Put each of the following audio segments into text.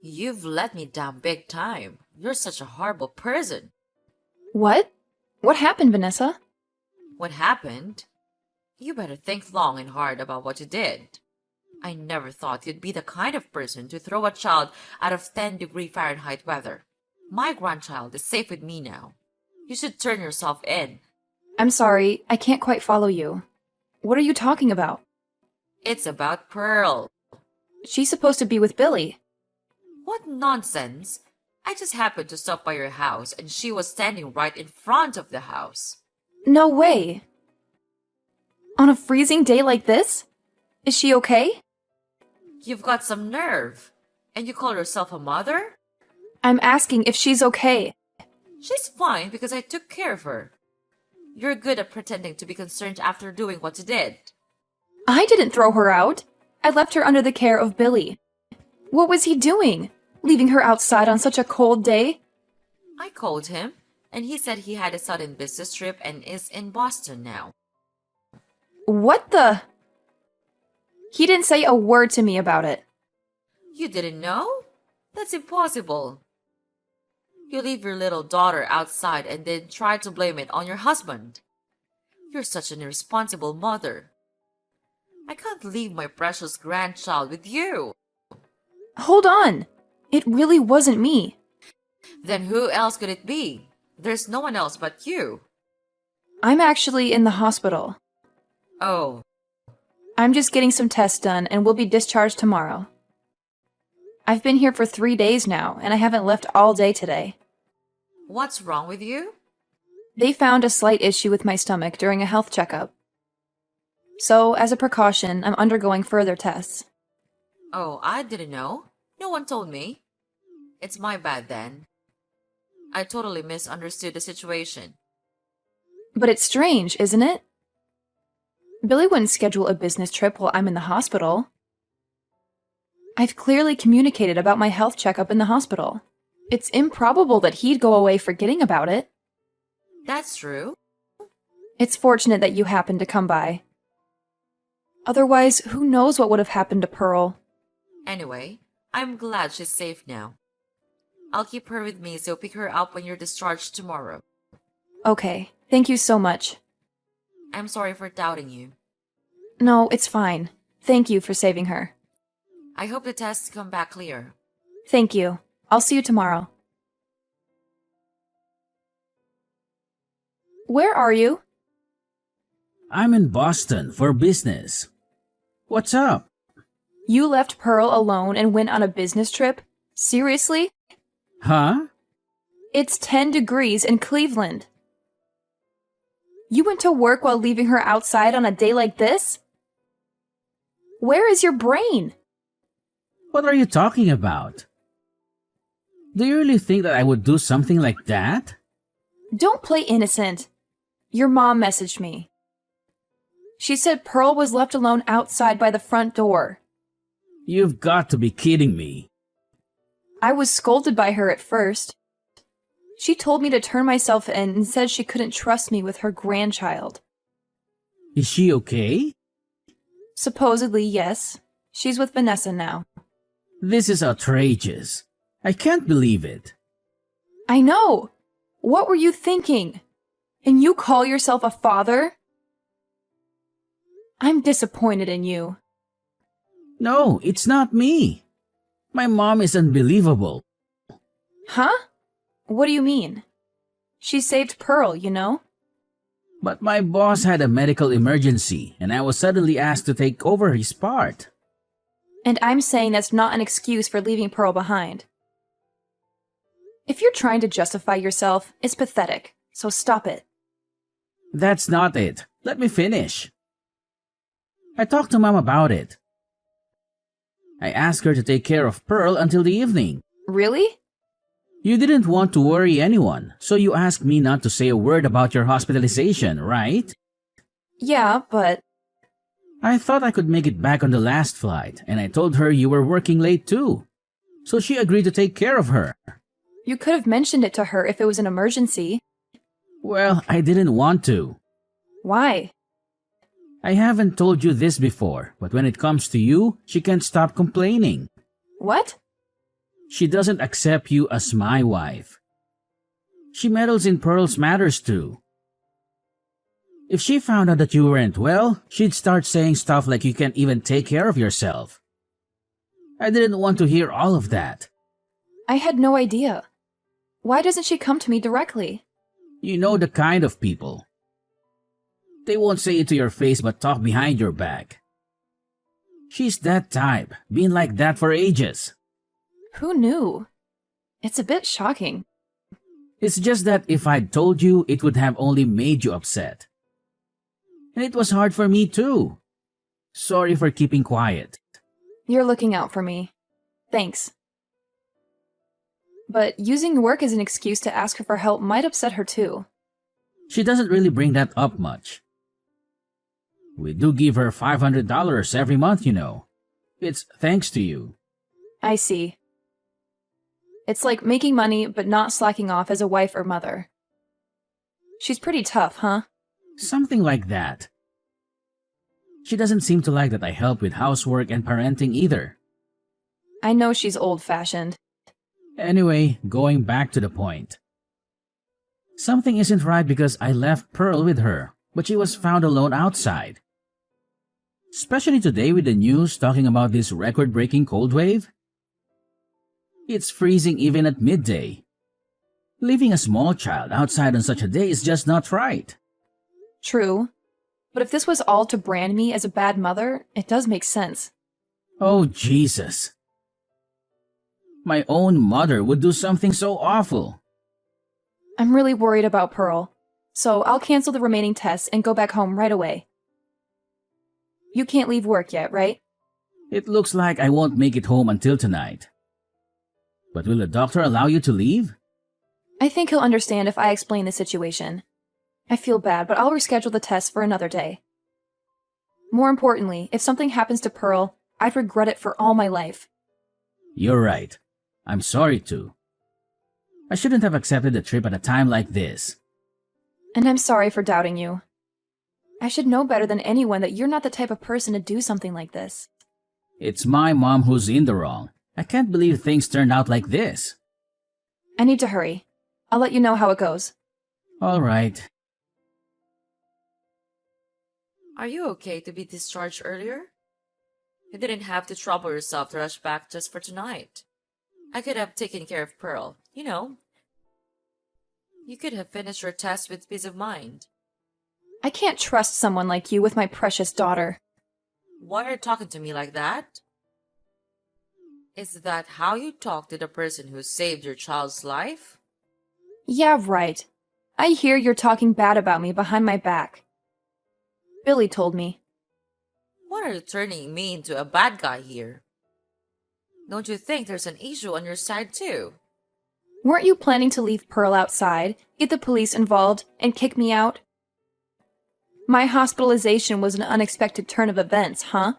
You've let me down big time. You're such a horrible person. What? What happened, Vanessa? What happened? You better think long and hard about what you did. I never thought you'd be the kind of person to throw a child out of 10-degree Fahrenheit weather. My grandchild is safe with me now. You should turn yourself in. I'm sorry, I can't quite follow you. What are you talking about? It's about Pearl. She's supposed to be with Billy. What nonsense! I just happened to stop by your house and she was standing right in front of the house. No way. On a freezing day like this? Is she okay? You've got some nerve. And you call yourself a mother? I'm asking if she's okay. She's fine because I took care of her. You're good at pretending to be concerned after doing what you did. I didn't throw her out. I left her under the care of Billy. What was he doing? Leaving her outside on such a cold day? I called him, and he said he had a sudden business trip and is in Boston now. What the? He didn't say a word to me about it. You didn't know? That's impossible. You leave your little daughter outside and then try to blame it on your husband. You're such an irresponsible mother. I can't leave my precious grandchild with you. Hold on. It really wasn't me. Then who else could it be? There's no one else but you. I'm actually in the hospital. Oh, I'm just getting some tests done and will be discharged tomorrow. I've been here for 3 days now, and I haven't left all day today. what's wrong with you? They found a slight issue with my stomach during a health checkup. So, as a precaution, I'm undergoing further tests. Oh, I didn't know. No one told me. It's my bad then. I totally misunderstood the situation. But it's strange, isn't it? Billy wouldn't schedule a business trip while I'm in the hospital. I've clearly communicated about my health checkup in the hospital. It's improbable that he'd go away forgetting about it. That's true. It's fortunate that you happened to come by. Otherwise, who knows what would have happened to Pearl? Anyway, I'm glad she's safe now. I'll keep her with me so pick her up when you're discharged tomorrow. Okay, thank you so much. I'm sorry for doubting you. No, it's fine. Thank you for saving her. I hope the tests come back clear. Thank you. I'll see you tomorrow. Where are you? I'm in Boston for business. What's up? You left Pearl alone and went on a business trip? Seriously? Huh? It's 10 degrees in Cleveland. You went to work while leaving her outside on a day like this? Where is your brain? What are you talking about? Do you really think that I would do something like that? Don't play innocent. Your mom messaged me. She said Pearl was left alone outside by the front door. You've got to be kidding me. I was scolded by her at first. She told me to turn myself in and said she couldn't trust me with her grandchild. Is she okay? Supposedly, yes. She's with Vanessa now. This is outrageous. I can't believe it. I know. What were you thinking? And you call yourself a father? I'm disappointed in you. No, it's not me. My mom is unbelievable. Huh? What do you mean? She saved Pearl, you know? But my boss had a medical emergency and I was suddenly asked to take over his part. And I'm saying that's not an excuse for leaving Pearl behind. If you're trying to justify yourself, it's pathetic, so stop it. That's not it. Let me finish. I talked to Mom about it. I asked her to take care of Pearl until the evening. Really? You didn't want to worry anyone, so you asked me not to say a word about your hospitalization, right? Yeah, but... I thought I could make it back on the last flight, and I told her you were working late too. So she agreed to take care of her. You could have mentioned it to her if it was an emergency. Well, I didn't want to. Why? I haven't told you this before, but when it comes to you, she can't stop complaining. What? She doesn't accept you as my wife. She meddles in Pearl's matters too. If she found out that you weren't well, she'd start saying stuff like you can't even take care of yourself. I didn't want to hear all of that. I had no idea. Why doesn't she come to me directly? You know the kind of people. They won't say it to your face but talk behind your back. She's that type, been like that for ages. Who knew? It's a bit shocking. It's just that if I'd told you, it would have only made you upset. And it was hard for me too. Sorry for keeping quiet. You're looking out for me. Thanks. But using work as an excuse to ask her for help might upset her too. She doesn't really bring that up much. We do give her $500 every month, you know. It's thanks to you. I see. It's like making money but not slacking off as a wife or mother. She's pretty tough, huh? Something like that. She doesn't seem to like that I help with housework and parenting either. I know she's old-fashioned. Anyway, going back to the point. Something isn't right because I left Pearl with her, but she was found alone outside. Especially today with the news talking about this record-breaking cold wave. It's freezing even at midday. Leaving a small child outside on such a day is just not right. True. But if this was all to brand me as a bad mother, it does make sense. Oh, Jesus. My own mother would do something so awful. I'm really worried about Pearl, so I'll cancel the remaining tests and go back home right away. You can't leave work yet, right? It looks like I won't make it home until tonight. But will the doctor allow you to leave? I think he'll understand if I explain the situation. I feel bad, but I'll reschedule the test for another day. More importantly, if something happens to Pearl, I'd regret it for all my life. You're right. I'm sorry too. I shouldn't have accepted the trip at a time like this. And I'm sorry for doubting you. I should know better than anyone that you're not the type of person to do something like this. It's my mom who's in the wrong. I can't believe things turned out like this. I need to hurry. I'll let you know how it goes. All right. Are you okay to be discharged earlier? You didn't have to trouble yourself to rush back just for tonight. I could have taken care of Pearl, you know. You could have finished your test with peace of mind. I can't trust someone like you with my precious daughter. Why are you talking to me like that? Is that how you talk to the person who saved your child's life? Yeah, right. I hear you're talking bad about me behind my back. Billy told me. What are you turning me into a bad guy here? Don't you think there's an issue on your side too? Weren't you planning to leave Pearl outside, get the police involved, and kick me out? My hospitalization was an unexpected turn of events, huh?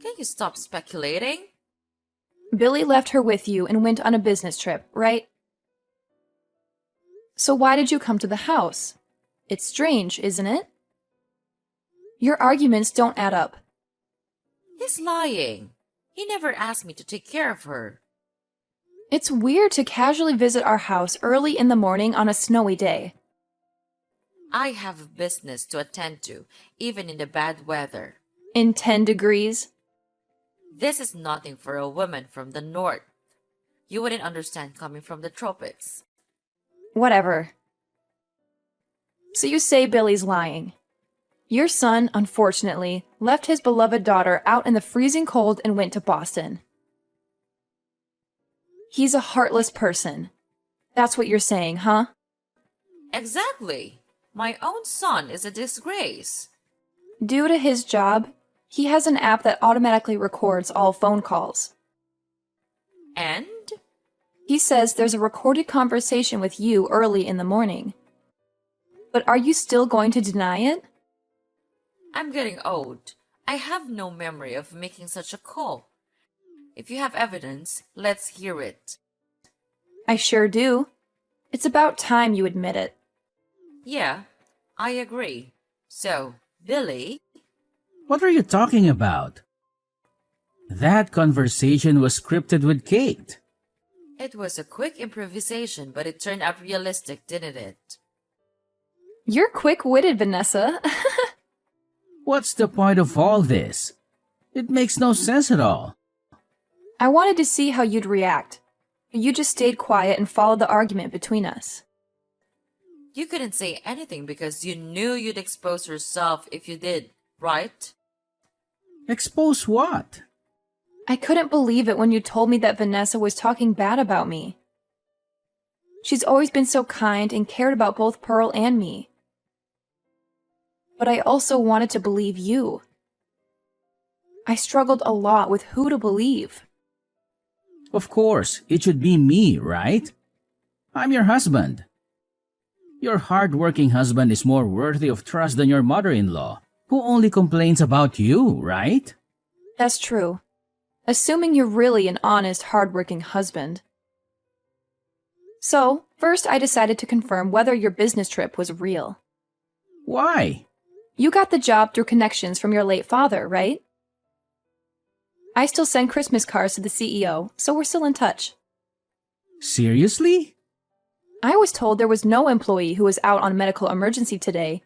Can you stop speculating? Billy left her with you and went on a business trip, right? So why did you come to the house? It's strange, isn't it? Your arguments don't add up. He's lying. He never asked me to take care of her. It's weird to casually visit our house early in the morning on a snowy day. I have business to attend to, even in the bad weather. In 10 degrees? This is nothing for a woman from the north. You wouldn't understand coming from the tropics. Whatever. So you say Billy's lying. Your son, unfortunately, left his beloved daughter out in the freezing cold and went to Boston. He's a heartless person. That's what you're saying, huh? Exactly. My own son is a disgrace. Due to his job, he has an app that automatically records all phone calls. And? He says there's a recorded conversation with you early in the morning. But are you still going to deny it? I'm getting old. I have no memory of making such a call. If you have evidence, let's hear it. I sure do. It's about time you admit it. Yeah, I agree. So, Billy... What are you talking about? That conversation was scripted with Kate. It was a quick improvisation, but it turned out realistic, didn't it? You're quick-witted, Vanessa. What's the point of all this? It makes no sense at all. I wanted to see how you'd react, but you just stayed quiet and followed the argument between us. You couldn't say anything because you knew you'd expose yourself if you did, right? Expose what? I couldn't believe it when you told me that Vanessa was talking bad about me. She's always been so kind and cared about both Pearl and me. But I also wanted to believe you. I struggled a lot with who to believe. Of course, it should be me, right? I'm your husband. Your hard-working husband is more worthy of trust than your mother-in-law, who only complains about you, right? That's true. Assuming you're really an honest, hard-working husband. So, first I decided to confirm whether your business trip was real. Why? You got the job through connections from your late father, right? I still send Christmas cards to the CEO, so we're still in touch. Seriously? I was told there was no employee who was out on medical emergency today,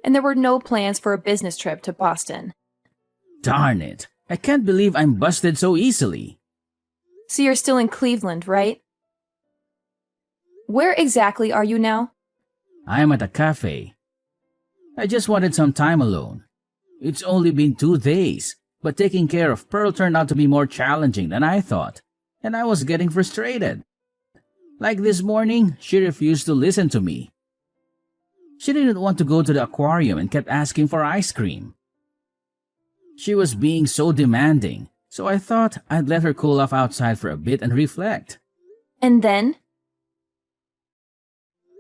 and there were no plans for a business trip to Boston. Darn it. I can't believe I'm busted so easily. So you're still in Cleveland, right? Where exactly are you now? I'm at a cafe. I just wanted some time alone. It's only been 2 days, but taking care of Pearl turned out to be more challenging than I thought, and I was getting frustrated. Like this morning, she refused to listen to me. She didn't want to go to the aquarium and kept asking for ice cream. She was being so demanding, so I thought I'd let her cool off outside for a bit and reflect. And then?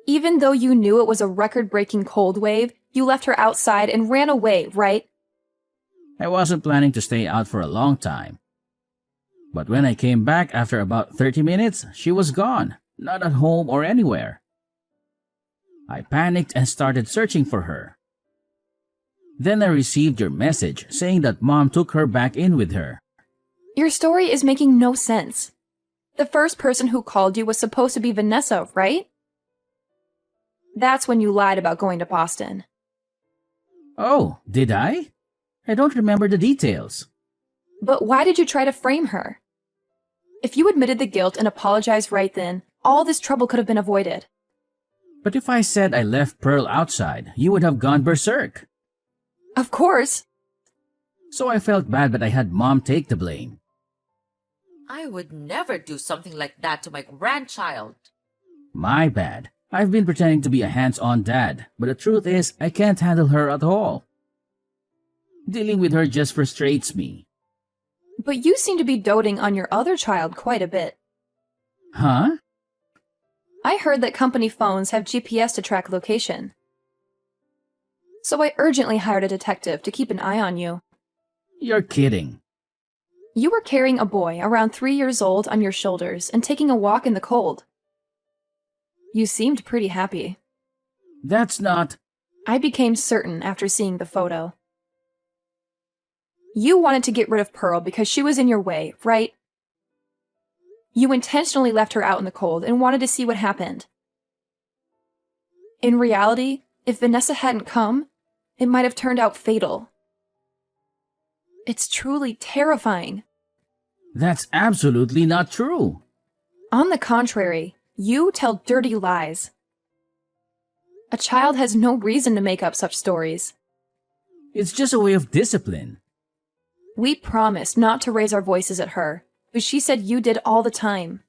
Even though you knew it was a record-breaking cold wave, you left her outside and ran away, right? I wasn't planning to stay out for a long time. But when I came back after about 30 minutes, she was gone, not at home or anywhere. I panicked and started searching for her. Then I received your message saying that Mom took her back in with her. Your story is making no sense. The first person who called you was supposed to be Vanessa, right? That's when you lied about going to Boston. Oh, did I? I don't remember the details. But why did you try to frame her? If you admitted the guilt and apologized right then, all this trouble could have been avoided. But if I said I left Pearl outside, you would have gone berserk. Of course. So I felt bad that I had Mom take the blame. I would never do something like that to my grandchild. My bad. I've been pretending to be a hands-on dad, but the truth is I can't handle her at all. Dealing with her just frustrates me. But you seem to be doting on your other child quite a bit. Huh? I heard that company phones have GPS to track location. So I urgently hired a detective to keep an eye on you. You're kidding. You were carrying a boy around 3 years old on your shoulders and taking a walk in the cold. You seemed pretty happy. That's not... I became certain after seeing the photo. You wanted to get rid of Pearl because she was in your way, right? You intentionally left her out in the cold and wanted to see what happened. In reality, if Vanessa hadn't come, it might have turned out fatal. It's truly terrifying. That's absolutely not true. On the contrary, you tell dirty lies. A child has no reason to make up such stories. It's just a way of discipline. We promised not to raise our voices at her, but she said you did all the time.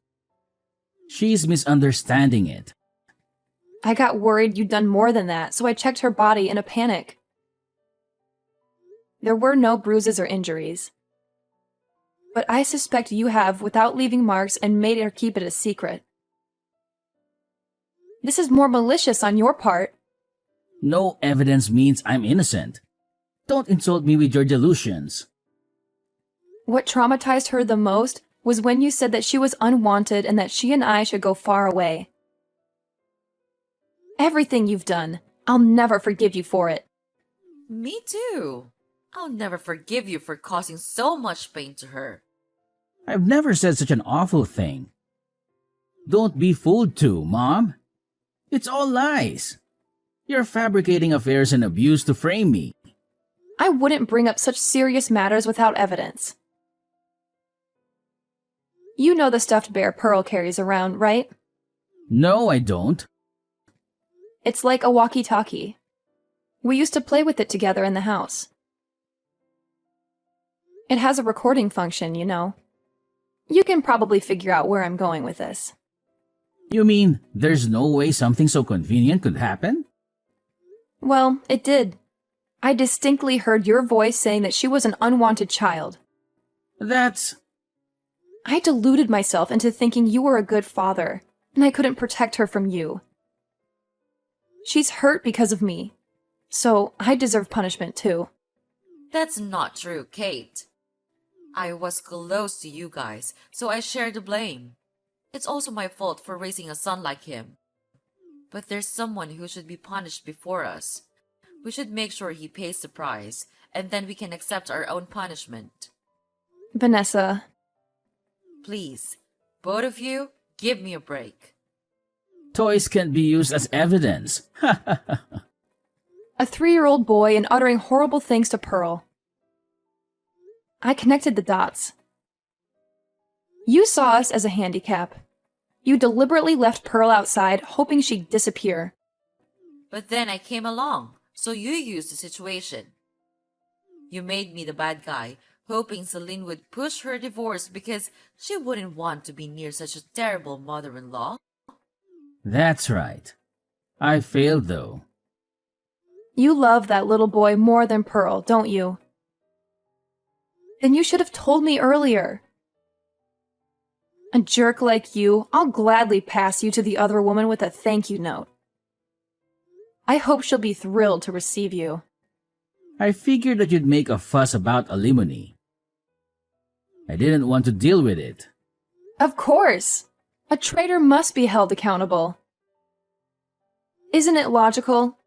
She's misunderstanding it. I got worried you'd done more than that, so I checked her body in a panic. There were no bruises or injuries. But I suspect you have without leaving marks and made her keep it a secret. This is more malicious on your part. No evidence means I'm innocent. Don't insult me with your delusions. What traumatized her the most was when you said that she was unwanted and that she and I should go far away. Everything you've done, I'll never forgive you for it. Me too. I'll never forgive you for causing so much pain to her. I've never said such an awful thing. Don't be fooled too, Mom. It's all lies. You're fabricating affairs and abuse to frame me. I wouldn't bring up such serious matters without evidence. You know the stuffed bear Pearl carries around, right? No, I don't. It's like a walkie-talkie. We used to play with it together in the house. It has a recording function, you know. You can probably figure out where I'm going with this. You mean there's no way something so convenient could happen? Well, it did. I distinctly heard your voice saying that she was an unwanted child. That's... I deluded myself into thinking you were a good father, and I couldn't protect her from you. She's hurt because of me, so I deserve punishment too. That's not true, Kate. I was close to you guys, so I share the blame. It's also my fault for raising a son like him. But there's someone who should be punished before us. We should make sure he pays the price, and then we can accept our own punishment. Vanessa. Please, both of you, give me a break. Toys can't be used as evidence. A 3-year-old boy and uttering horrible things to Pearl. I connected the dots. You saw us as a handicap. You deliberately left Pearl outside, hoping she'd disappear. But then I came along, so you used the situation. You made me the bad guy, hoping Celine would push her divorce because she wouldn't want to be near such a terrible mother-in-law. That's right. I failed though. You love that little boy more than Pearl, don't you? Then you should have told me earlier. A jerk like you, I'll gladly pass you to the other woman with a thank you note. I hope she'll be thrilled to receive you. I figured that you'd make a fuss about alimony. I didn't want to deal with it. Of course. A traitor must be held accountable. Isn't it logical?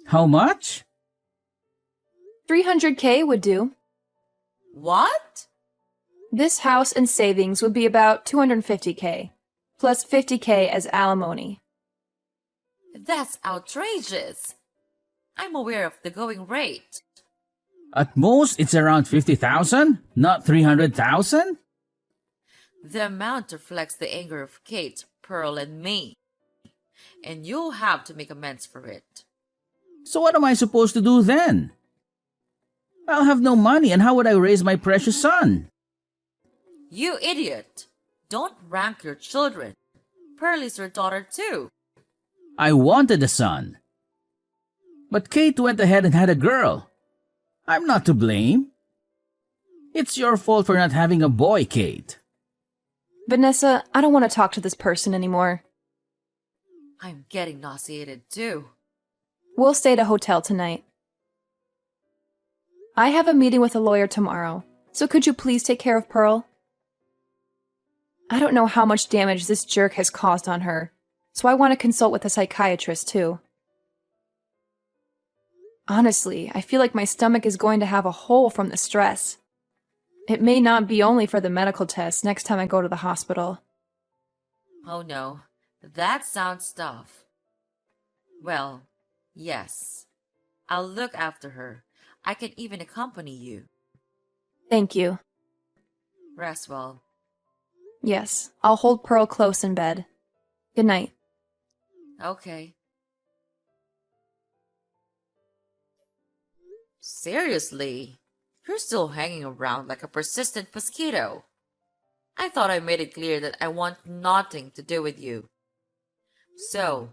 How much? 300K would do. What? This house and savings would be about 250K, plus 50K as alimony. That's outrageous. I'm aware of the going rate. At most, it's around 50,000, not 300,000? The amount reflects the anger of Kate, Pearl, and me. And you'll have to make amends for it. So what am I supposed to do then? I'll have no money, and how would I raise my precious son? You idiot! Don't rank your children. Pearl is your daughter too. I wanted a son. But Kate went ahead and had a girl. I'm not to blame. It's your fault for not having a boy, Kate. Vanessa, I don't want to talk to this person anymore. I'm getting nauseated too. We'll stay at a hotel tonight. I have a meeting with a lawyer tomorrow, so could you please take care of Pearl? I don't know how much damage this jerk has caused on her, so I want to consult with a psychiatrist too. Honestly, I feel like my stomach is going to have a hole from the stress. It may not be only for the medical test next time I go to the hospital. Oh no, that sounds tough. Well, yes. I'll look after her. I can even accompany you. Thank you. Rest well. Yes, I'll hold Pearl close in bed. Good night. Okay. Seriously? You're still hanging around like a persistent mosquito. I thought I made it clear that I want nothing to do with you. So,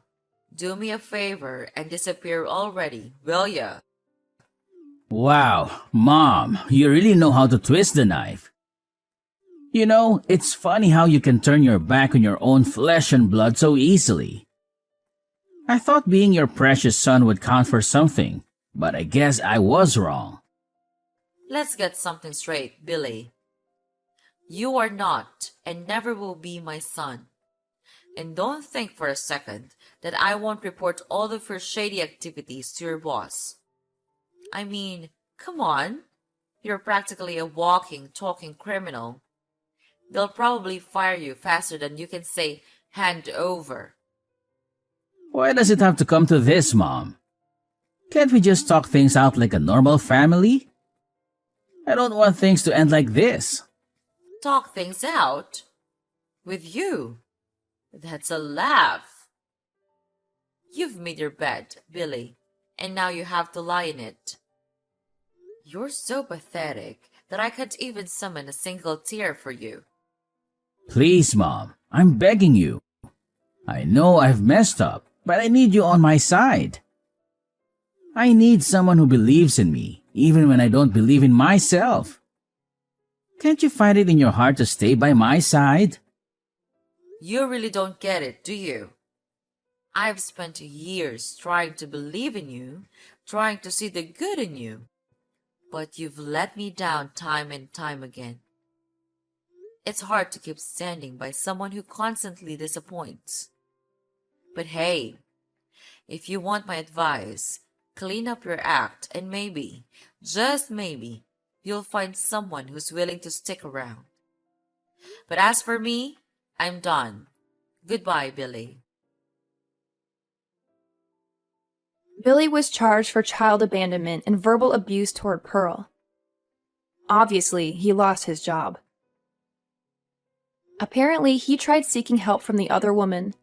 do me a favor and disappear already, will ya? Wow, Mom, you really know how to twist the knife. You know, it's funny how you can turn your back on your own flesh and blood so easily. I thought being your precious son would count for something, but I guess I was wrong. Let's get something straight, Billy. You are not and never will be my son. And don't think for a second that I won't report all of your shady activities to your boss. I mean, come on. You're practically a walking, talking criminal. They'll probably fire you faster than you can say, hand over. Why does it have to come to this, Mom? Can't we just talk things out like a normal family? I don't want things to end like this. Talk things out? With you? That's a laugh. You've made your bed, Billy, and now you have to lie in it. You're so pathetic that I can't even summon a single tear for you. Please, Mom, I'm begging you. I know I've messed up, but I need you on my side. I need someone who believes in me, even when I don't believe in myself. Can't you find it in your heart to stay by my side? You really don't get it, do you? I've spent years trying to believe in you, trying to see the good in you. But you've let me down time and time again. It's hard to keep standing by someone who constantly disappoints. But hey, if you want my advice, clean up your act and maybe, just maybe, you'll find someone who's willing to stick around. But as for me, I'm done. Goodbye, Billy. Billy was charged for child abandonment and verbal abuse toward Pearl. Obviously, he lost his job. Apparently, he tried seeking help from the other woman,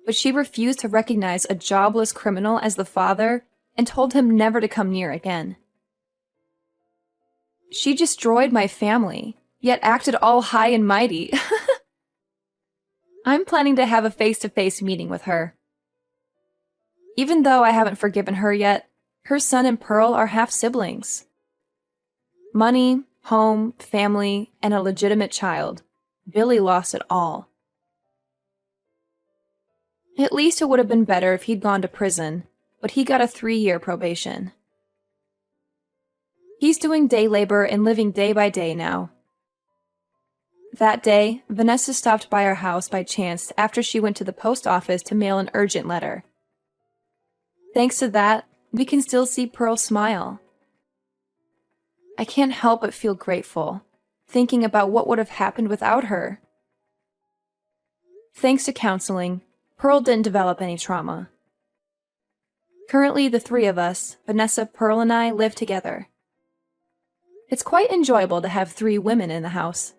but she refused to recognize a jobless criminal as the father and told him never to come near again. She destroyed my family, yet acted all high and mighty. I'm planning to have a face-to-face meeting with her. Even though I haven't forgiven her yet, her son and Pearl are half-siblings. Money, home, family, and a legitimate child. Billy lost it all. At least it would have been better if he'd gone to prison, but he got a 3-year probation. He's doing day labor and living day by day now. That day, Vanessa stopped by our house by chance after she went to the post office to mail an urgent letter. Thanks to that, we can still see Pearl smile. I can't help but feel grateful, thinking about what would have happened without her. Thanks to counseling, Pearl didn't develop any trauma. Currently, the 3 of us, Vanessa, Pearl, and I, live together. It's quite enjoyable to have 3 women in the house.